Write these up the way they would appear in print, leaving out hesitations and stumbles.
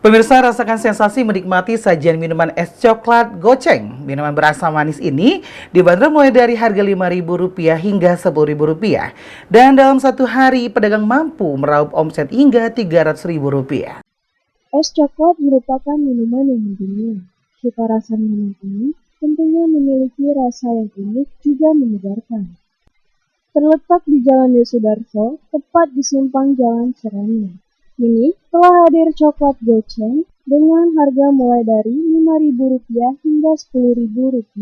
Pemirsa, rasakan sensasi menikmati sajian minuman es coklat goceng. Minuman berasa manis ini dibanderol mulai dari harga Rp5.000 hingga Rp10.000. Dan dalam satu hari, pedagang mampu meraup omset hingga Rp300.000. Es coklat merupakan minuman yang mendunia. Cita rasa minuman ini tentunya memiliki rasa yang unik juga menyegarkan. Terletak di Jalan Yosudarso, tepat di simpang Jalan Serena. Kini telah hadir coklat goceng dengan harga mulai dari Rp5.000 hingga Rp10.000.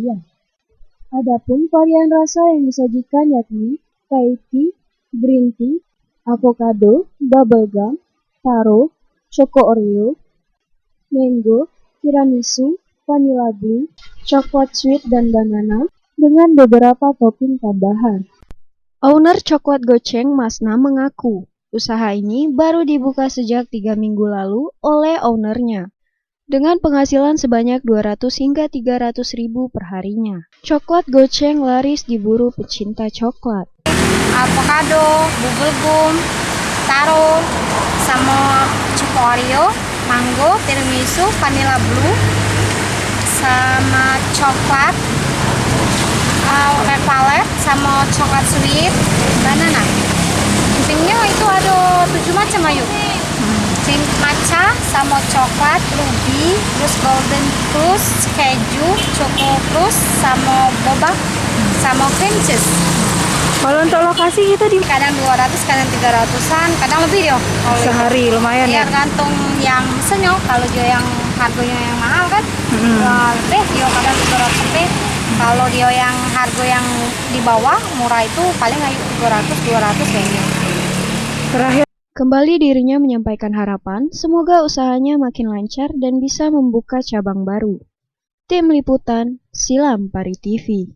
Adapun varian rasa yang disajikan yakni Thai tea, green tea, avocado, bubblegum, taro, choco oreo, mango, tiramisu, vanilla blue, coklat sweet dan banana dengan beberapa topping tambahan. Owner coklat goceng Masna mengaku usaha ini baru dibuka sejak 3 minggu lalu oleh ownernya, dengan penghasilan sebanyak 200 hingga 300 ribu per harinya. Coklat goceng laris diburu pecinta coklat. Avocado, bubblegum, taro, sama choco oreo, mango, tiramisu, vanilla blue, sama coklat, red velvet, sama coklat sweet, banana. Toppingnya itu ada 7 macam ayo. Matcha sama coklat, ruby, terus golden crush, keju, choco crush, sama boba, sama cream cheese. Kalau untuk lokasi kita di Kadang 200, kadang 300-an, kadang lebih dia. sehari lumayan Ya ya. gantung yang mesennya, kalau dia yang harganya yang mahal kan, lebih dia kadang 300 lebih. Kalau dia yang harga yang di bawah murah itu paling 300-200 kayaknya. Terakhir, kembali dirinya menyampaikan harapan semoga usahanya makin lancar dan bisa membuka cabang baru. Tim Liputan, Silam Pari TV.